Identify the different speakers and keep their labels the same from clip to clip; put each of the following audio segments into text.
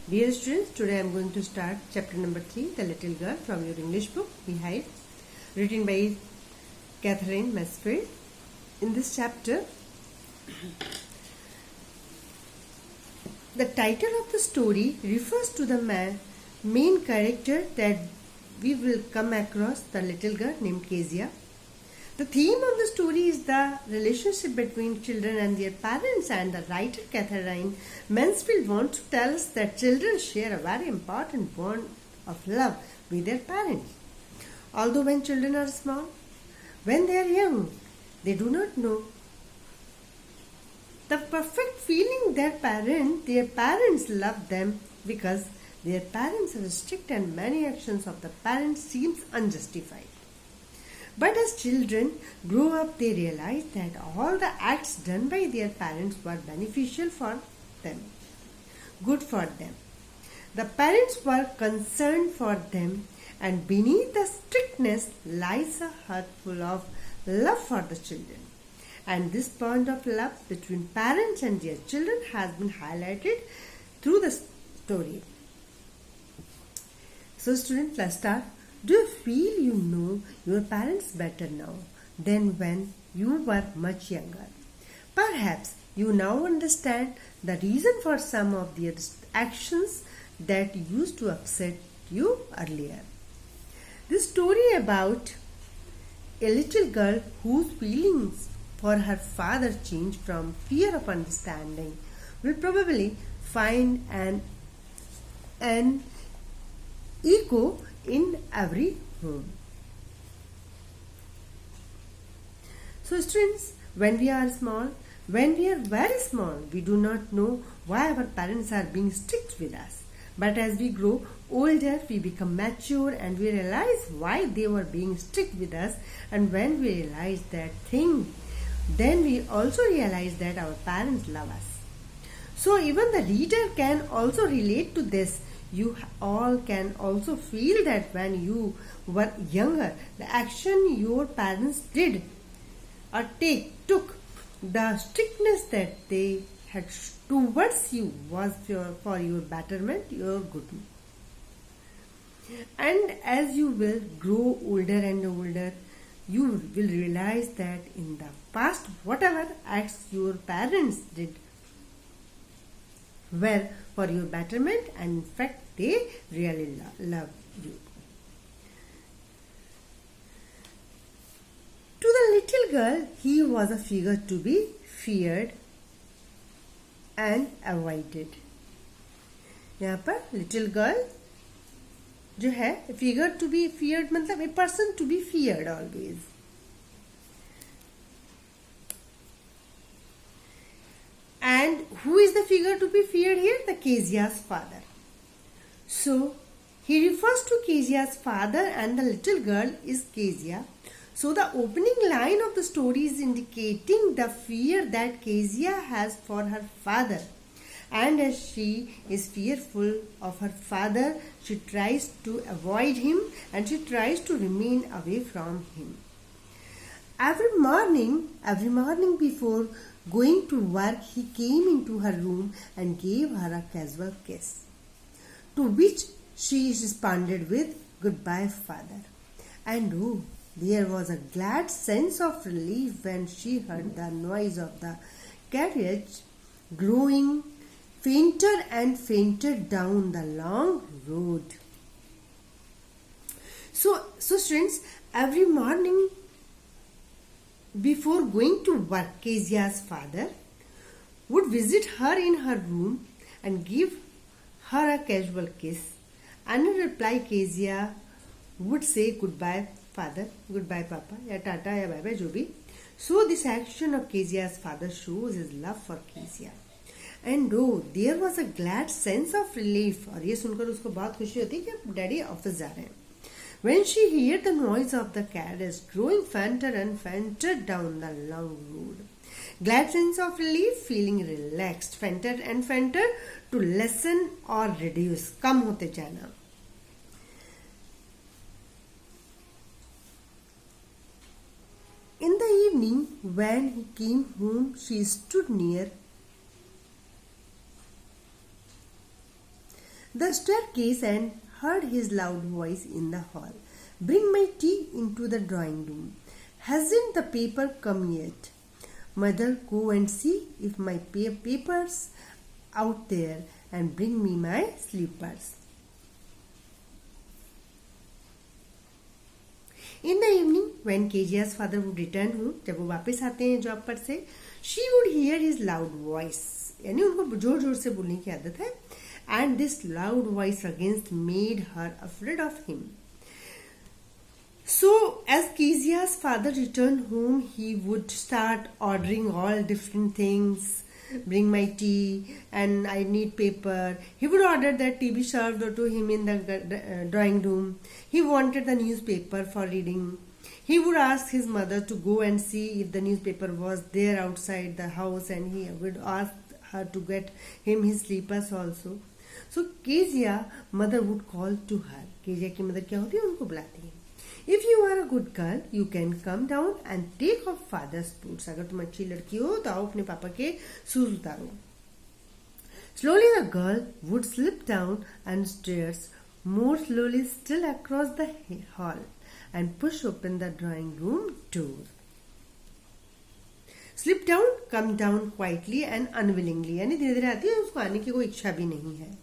Speaker 1: Dear students, today I am going to start chapter number 3, The Little Girl, from your English book, Beehive, written by Catherine Masfield. In this chapter, the title of the story refers to the main character that we will come across, the little girl named Kezia. The theme of the story is the relationship between children and their parents, and the writer Catherine Mansfield wants to tell us that children share a very important bond of love with their parents. Although when children are small, when they are young, they do not know the perfect feeling their parents love them because their parents are strict and many actions of the parents seems unjustified. But as children grow up, they realize that all the acts done by their parents were beneficial for them, good for them. The parents were concerned for them, and beneath the strictness lies a heart full of love for the children. And this bond of love between parents and their children has been highlighted through the story. So students, let's start. Do you feel you know your parents better now than when you were much younger? Perhaps you now understand the reason for some of their actions that used to upset you earlier. This story about a little girl whose feelings for her father changed from fear of understanding will probably find an echo in every home. So students, when we are very small, we do not know why our parents are being strict with us. But as we grow older, we become mature and we realize why they were being strict with us. And when we realize that thing, then we also realize that our parents love us. So even the reader can also relate to this. You all can also feel that when you were younger, the action your parents did or took, the strictness that they had towards you was for your betterment, your good. And as you will grow older and older, you will realize that in the past, whatever acts your parents did were for your betterment, and in fact they really love you. To the little girl, he was a figure to be feared and avoided. यहाँ पर little girl जो है figure to be feared मतलब a person to be feared always. And who is the figure to be feared here? The Kezia's father. So, he refers to Kezia's father and the little girl is Kezia. So, the opening line of the story is indicating the fear that Kezia has for her father. And as she is fearful of her father, she tries to avoid him and she tries to remain away from him. Every morning before going to work, he came into her room and gave her a casual kiss, to which she responded with, "Goodbye, father." And oh, there was a glad sense of relief when she heard the noise of the carriage growing fainter and fainter down the long road. So students, every morning before going to work, Kezia's father would visit her in her room and give her a casual kiss. And in reply, Kezia would say, "Goodbye, father, goodbye, papa," या tata या bye bye जो भी. So this action of Kezia's father shows his love for Kezia. And oh, there was a glad sense of relief. और ये सुनकर उसको बहुत खुशी होती कि डैडी ऑफिस जा रहे हैं. When she heard the noise of the carriage growing fainter and fainter down the long road. Glad sense of relief, feeling relaxed, fainter and fainter, to lessen or reduce, कम होते जाना. In the evening, when he came home, she stood near the staircase and heard his loud voice in the hall. Bring my tea into the drawing room. Hasn't the paper come yet? Mother, go and see if my paper's out there and bring me my slippers. In the evening, when Kezia's father would return home, जब वो वापस आते हैं job पर से, she would hear his loud voice. यानी उनको जोर जोर से बोलने की आदत है. And this loud voice against made her afraid of him. So, as Kezia's father returned home, he would start ordering all different things. Bring my tea and I need paper. He would order that tea be served to him in the drawing room. He wanted the newspaper for reading. He would ask his mother to go and see if the newspaper was there outside the house, and he would ask her to get him his slippers also. So Kezia mother would call to her. Kezia की mother क्या होती है, उनको बुलाती है. If you are a good girl, you can come down and take off father's boots. अगर तुम अच्छी लड़की हो तो आओ अपने पापा के शूज उतारो. Slowly the girl would slip down and stairs, more slowly still across the hall, and push open the drawing room door. Slip down, come down quietly and unwillingly. यानी धीरे धीरे आती है, उसको आने की कोई इच्छा भी नहीं है.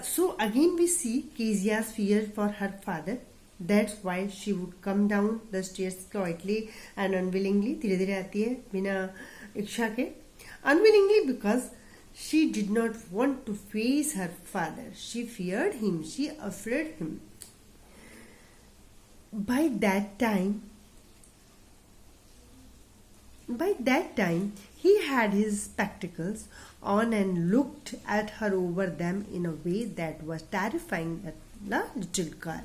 Speaker 1: So again we see Kezia's fear for her father. That's why she would come down the stairs quietly and unwillingly. धीरे धीरे आती है बिना इच्छा के. Unwillingly because she did not want to face her father. She feared him. She afraid him. By that time, he had his spectacles on and looked at her over them in a way that was terrifying the little girl.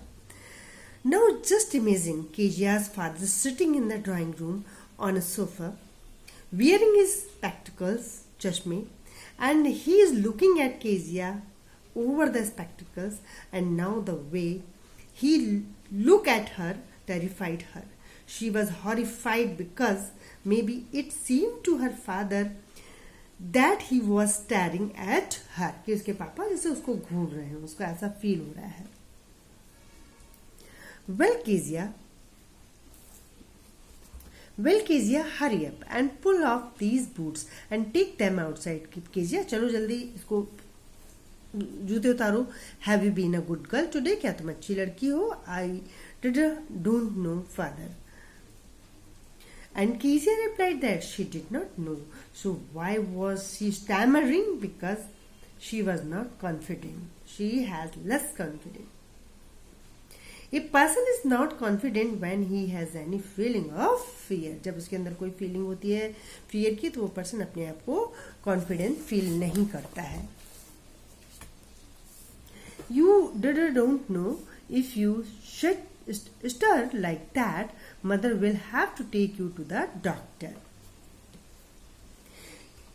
Speaker 1: Now just imagine Kezia's father sitting in the drawing room on a sofa, wearing his spectacles, chashme, and he is looking at Kezia over the spectacles, and now the way he looked at her terrified her. She was horrified because maybe it seemed to her father that he was staring at her. कि उसके पापा जैसे उसको घूर रहे हैं, उसको ऐसा फील हो रहा है. Well, Kezia, hurry up and pull off these boots and take them outside. Kezia, चलो जल्दी इसको जूते उतारो. Have you been a good girl today? क्या तुम अच्छी लड़की हो? I don't know, father. And Kezia replied that she did not know. So why was she stammering? Because she was not confident. She has less confidence. A person is not confident when he has any feeling of fear. जब उसके अंदर कोई feeling होती है fear की, तो वो person अपने आप को confident feel नहीं करता है. You don't know if you stir like that, mother will have to take you to the doctor.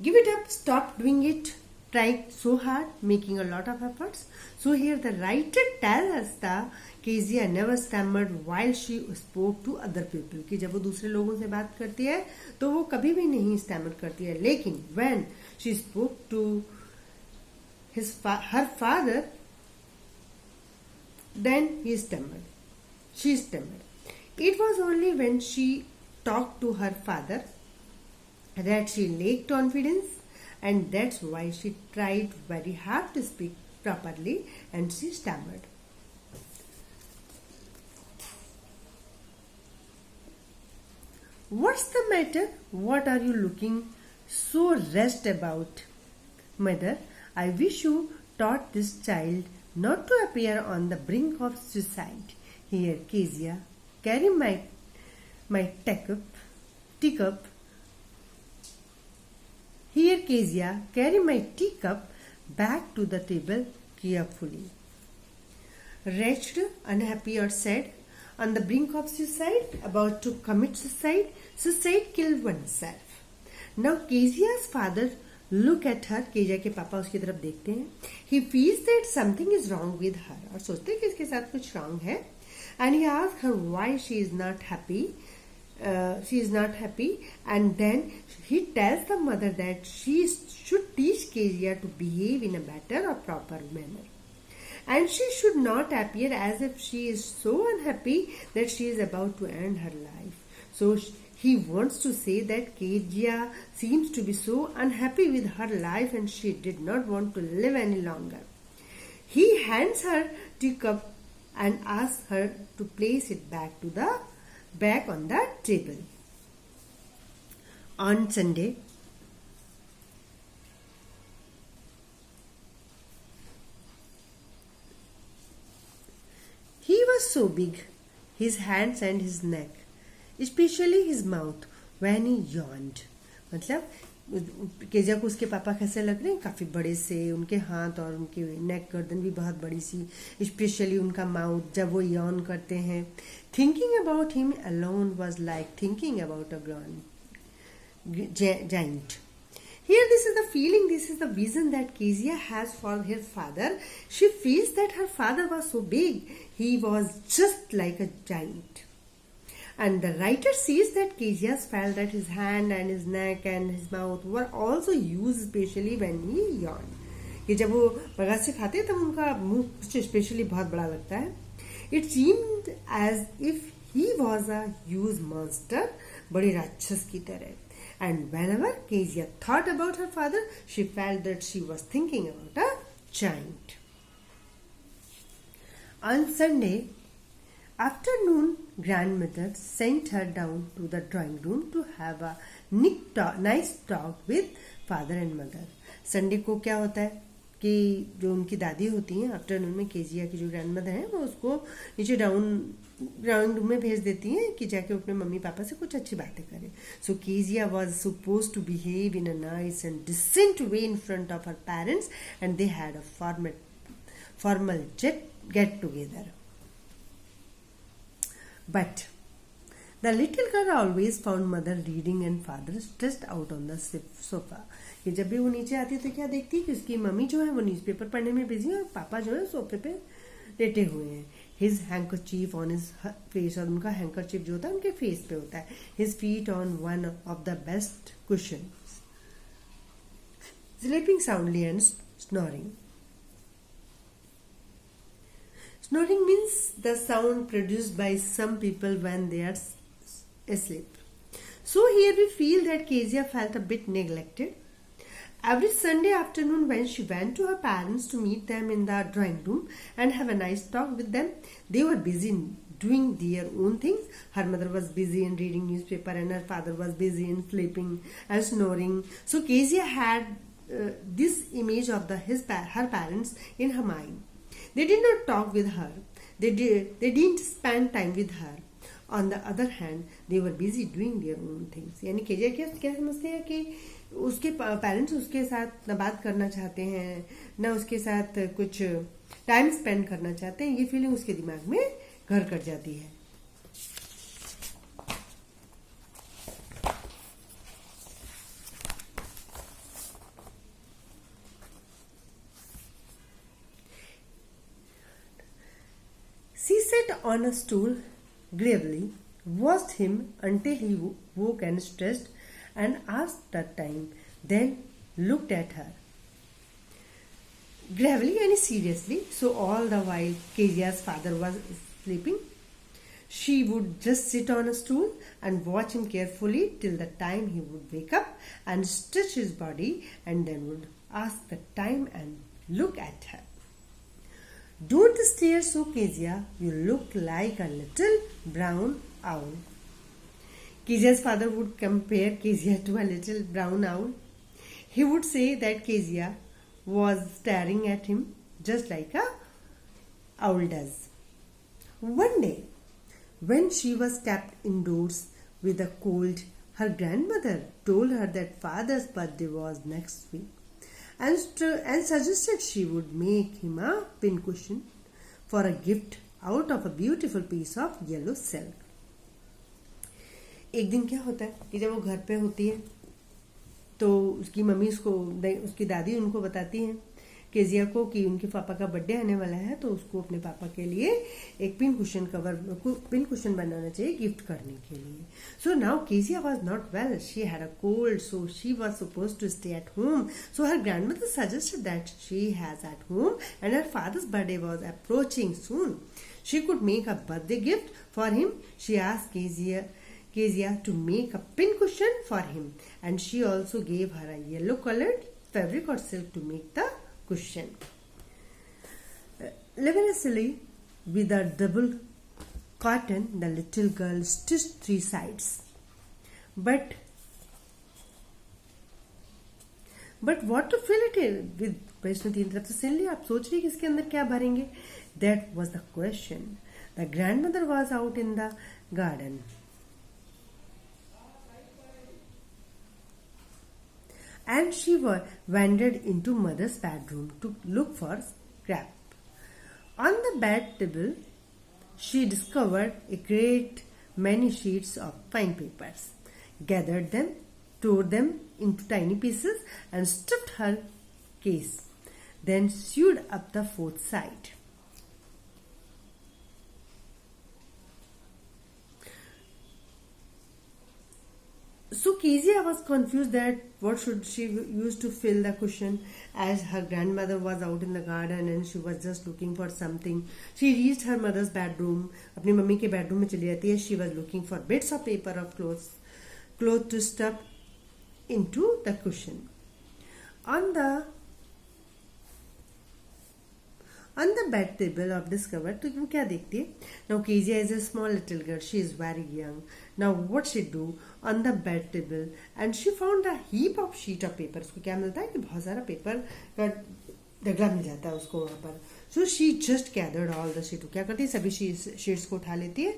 Speaker 1: Give it up, stop doing it. Try so hard, making a lot of efforts. So here the writer tells us that Kezia never stammered while she spoke to other people. कि जब वो दूसरे लोगों से बात करती है तो वो कभी भी नहीं stammer करती है. लेकिन when she spoke to her father, then he stammered. She stammered. It was only when she talked to her father that she lacked confidence, and that's why she tried very hard to speak properly and she stammered. What's the matter? What are you looking so rest about? Mother, I wish you taught this child not to appear on the brink of suicide. Here, Kezia, carry my teacup. Here, Kezia, carry my teacup back to the table carefully. Wretched, unhappy or sad, on the brink of suicide, about to commit suicide, kill oneself. Now, Kezia's father look at her. Kezia के पापा उसकी तरफ देखते हैं. He feels that something is wrong with her. और सोचते हैं कि इसके साथ कुछ wrong है. And he asks her why she is not happy. she is not happy, and then he tells the mother that she should teach Kezia to behave in a better or proper manner, and she should not appear as if she is so unhappy that she is about to end her life. So he wants to say that Kezia seems to be so unhappy with her life and she did not want to live any longer. He hands her teacup and asks her to place it back on the table. On Sunday, he was so big, his hands and his neck, especially his mouth, when he yawned. मतलब Kezia को उसके पापा कैसे लग रहे हैं, काफ़ी बड़े से, उनके हाथ और उनकी नेक गर्दन भी बहुत बड़ी सी, स्पेशली उनका माउथ जब वो यॉन करते हैं. Thinking about him alone was like thinking about a giant. Here this is the feeling, this is the vision that Kezia has for her father. She feels that her father was so big, he was just like a giant. And the writer sees that Kezia felt that his hand and his neck and his mouth were also used especially when he yawned. कि जब वो bagasse से खाते हैं तब उनका मुंह specially बहुत बड़ा लगता है. It seemed as if he was a huge monster, बड़े राक्षस की तरह. And whenever Kezia thought about her father, she felt that she was thinking about a giant. On Sunday afternoon, grandmother sent her down to the drawing room to have a nice talk with father and mother. Sunday को क्या होता है कि जो उनकी दादी होती हैं, आफ्टरनून में केजिया की जो ग्रैंडमदर हैं वो उसको नीचे ड्राइंग रूम में भेज देती हैं कि जाके अपने मम्मी पापा से कुछ अच्छी बातें करें. So Kezia was suppose to behave in a nice and decent way in front of her parents and they had a formal get together. But the little girl always found mother reading and father stretched out on the sofa. कि जब भी वो नीचे आती तो क्या देखती कि उसकी मम्मी जो है वो न्यूज़पेपर पढ़ने में बिजी है और पापा जो है सोफे पे लेटे हुए हैं. His handkerchief on his face, और उनका हैंकरचीफ जो होता है उनके फेस पे होता है. His feet on one of the best cushions, sleeping soundly and snoring. Snoring means the sound produced by some people when they are asleep. So here we feel that Kezia felt a bit neglected. Every Sunday afternoon when she went to her parents to meet them in the drawing room and have a nice talk with them, they were busy doing their own things. Her mother was busy in reading newspaper and her father was busy in sleeping and snoring. So Kezia had this image of her parents in her mind. They did not talk with her. They didn't spend time with her. On the other hand, they were busy doing their own things. यानी Kezia क्या समझते हैं कि उसके parents उसके साथ न बात करना चाहते हैं, न उसके साथ कुछ टाइम स्पेंड करना चाहते हैं. ये फीलिंग उसके दिमाग में घर कर जाती है. She sat on a stool gravely, watched him until he woke and stretched, and asked the time, then looked at her. Gravely and seriously, so all the while Kezia's father was sleeping, she would just sit on a stool and watch him carefully till the time he would wake up and stretch his body, and then would ask the time and look at her. Don't stare so, Kezia. You look like a little brown owl. Kezia's father would compare Kezia to a little brown owl. He would say that Kezia was staring at him just like a owl does. One day, when she was kept indoors with a cold, her grandmother told her that father's birthday was next week. And suggested she would make him a pincushion for a gift out of a beautiful piece of yellow silk. एक दिन क्या होता है कि जब वो घर पे होती है तो उसकी मम्मी उसकी दादी उनको बताती है केजिया को कि उनके पापा का बर्थडे आने वाला है, तो उसको अपने पापा के लिए एक पिन कुशन बनाना चाहिए गिफ्ट करने के लिए. So now Kezia was not well, she had a cold, so she was supposed to stay at home. So her grandmother suggested that she has at home and her father's birthday was approaching soon. She could make a birthday gift for him. She asked Kezia to make a pin cushion for him, and she also gave her a yellow colored fabric or silk to make the cushion. Laboriously, with a double cotton, the little girl stitched 3 sides. But what to fill it with? इसने 3 तरफ से सिल लिया. आप सोच रही कि इसके अंदर क्या भरेंगे? That was the question. The grandmother was out in the garden. And she wandered into mother's bedroom to look for scrap. On the bed table, she discovered a great many sheets of fine papers, gathered them, tore them into tiny pieces, and stuffed her case. Then sewed up the 4th side. So Kezia was confused that what should she use to fill the cushion, as her grandmother was out in the garden and she was just looking for something. She reached her mother's bedroom. अपनी mummy के bedroom में चली जाती है. She was looking for bits of paper of cloth to stuff into the cushion. On the bed table of discovered, तो क्या देखती है? Now Kezia is a small little girl. She is very young. Now what she do on the bed table, and she found a heap of sheet of paper. उसको क्या मिलता है कि बहुत सारा पेपर का ढगला मिल जाता है उसको वहाँ पर. So she just gathered all the sheet. क्या करती है? सभी sheets को उठा लेती है,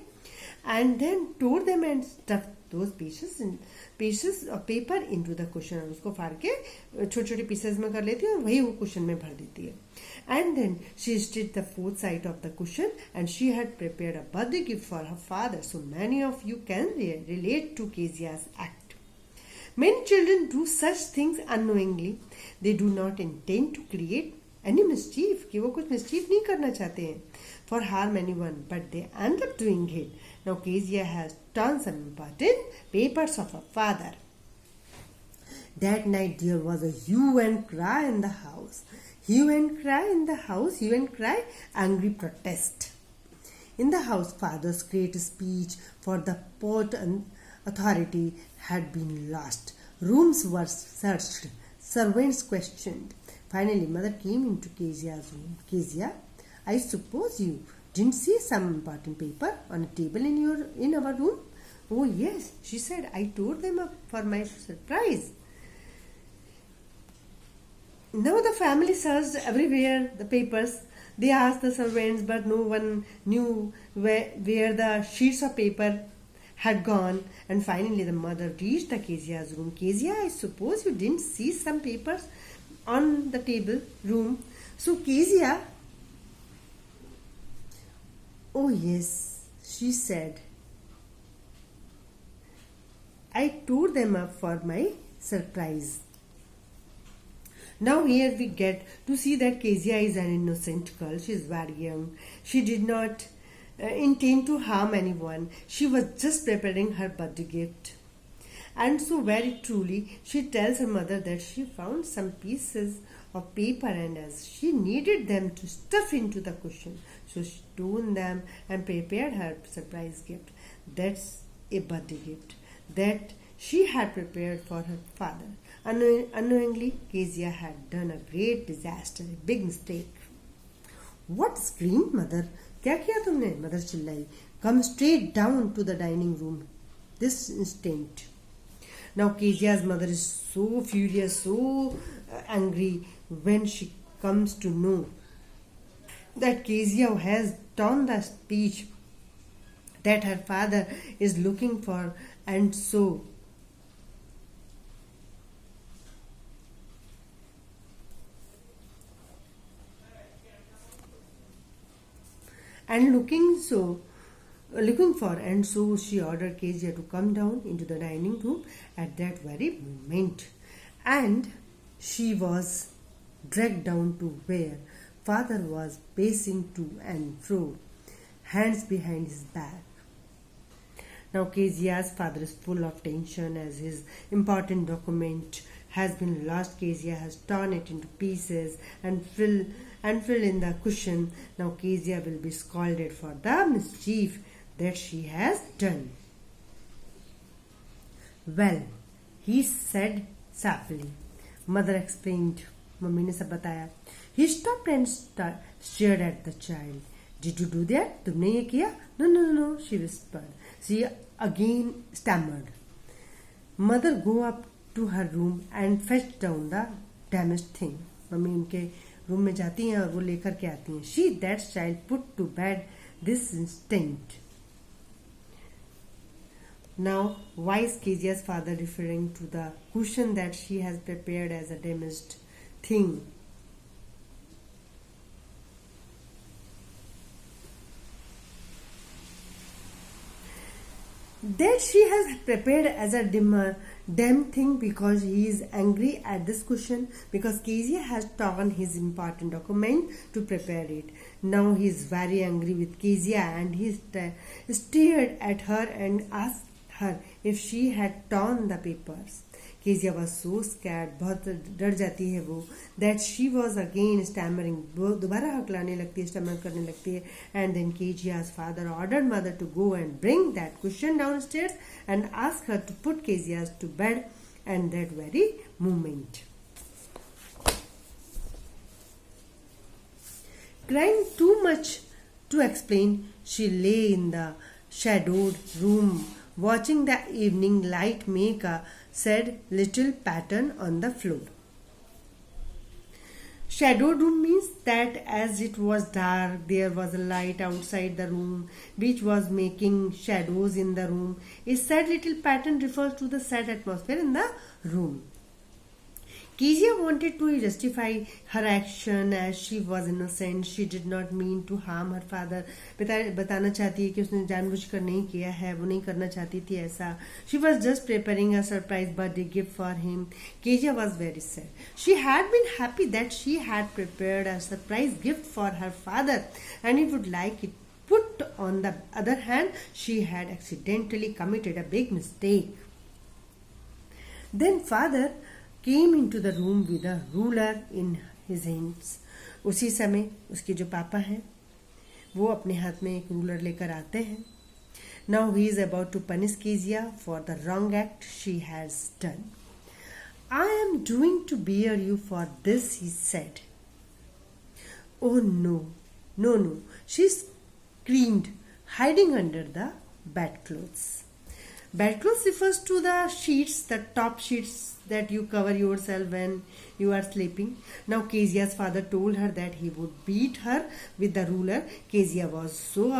Speaker 1: and then tore them and stuffed those pieces of paper into the cushion. उसको फाड़ के छोटे-छोटे pieces में कर लेती है और वही वो cushion में भर देती है. And then she stitched the 4th side of the cushion, and she had prepared a birthday gift for her father. So many of you can relate to Kezia's act. Many children do such things unknowingly. They do not intend to create any mischief, कि वो कुछ mischief नहीं करना चाहते हैं, for harm anyone, but they end up doing it. Now Kezia has torn some important papers of her father. That night there was a hue and cry in the house. Hue and cry, angry protest. In the house, father's great speech for the port and authority had been lost. Rooms were searched, servants questioned. Finally, mother came into Kezia's room. Kezia, I suppose you didn't see some important paper on a table in our room? Oh yes, she said. I tore them up for my surprise. Now the family searched everywhere the papers. They asked the servants, but no one knew where the sheets of paper had gone. And finally the mother reached the Kezia's room. Kezia, I suppose you didn't see some papers on the table room. So Kezia, oh yes, she said, I tore them up for my surprise. Now here we get to see that Kezia is an innocent girl. She is very young. She did not intend to harm anyone. She was just preparing her birthday gift. And so very truly, she tells her mother that she found some pieces of paper, and as she needed them to stuff into the cushion, so she tore them and prepared her surprise gift. That's a birthday gift that she had prepared for her father. Unknowingly, Kezia had done a great disaster, a big mistake. What screamed mother? क्या किया तुमने? Mother चिल्लाई. Come straight down to the dining room this instant. Now Kezia's mother is so furious, so angry when she comes to know that Kezia has torn the speech that her father is looking for, and so looking for, and so she ordered Kezia to come down into the dining room at that very moment. And she was dragged down to where father was pacing to and fro, hands behind his back. Now Kezia's father is full of tension as his important document has been lost. Kezia has torn it into pieces and filled in the cushion. Now Kezia will be scolded for the mischief that she has done. Well, he said sappily. Mother explained. Mummy ने सब बताया. He stopped and stared at the child. Did you do that? तुमने ये किया? No, she whispered. She again stammered. Mother go up to her room and fetch down the damaged thing. Mummy उनके room में जाती हैं और वो लेकर के आती हैं. She, that child, put to bed this instant. Now, why is Kezia's father referring to the cushion that she has prepared as a damaged thing? That she has prepared as a damn thing because he is angry at this cushion, because Kezia has torn his important document to prepare it. Now he is very angry with Kezia and he stared at her and asked her if she had torn the papers. Kezia was so scared, बहुत डर जाती है वो, that she was again stammering. वो दोबारा हकलाने लगती है, stammer करने लगती है. And then Kezia's father ordered mother to go and bring that cushion downstairs and ask her to put Kezia to bed. And that very moment, crying too much to explain, she lay in the shadowed room watching the evening light make a sad little pattern on the floor. Shadowed room means that as it was dark, there was a light outside the room which was making shadows in the room. A sad little pattern refers to the sad atmosphere in the room. Kezia wanted to justify her action as she was innocent. She did not mean to harm her father. बताना चाहती है कि उसने जानबूझकर नहीं किया है, वो नहीं करना चाहती थी ऐसा. She was just preparing a surprise birthday gift for him. Kezia was very sad. She had been happy that she had prepared a surprise gift for her father and he would like it. Put on the other hand, she had accidentally committed a big mistake. Then father came into the room with a ruler in his hands. उसी समय उसके जो पापा हैं वो अपने हाथ में एक रूलर लेकर आते हैं. Now he is about to punish Kezia for the wrong act she has done. I am doing to bear you for this, he said. Oh no, she screamed, hiding under the bedclothes. Bedclothes refers to the sheets, the top sheets that you cover yourself when you are sleeping. Now Kezia's father told her that he would beat her with the ruler. Kezia was so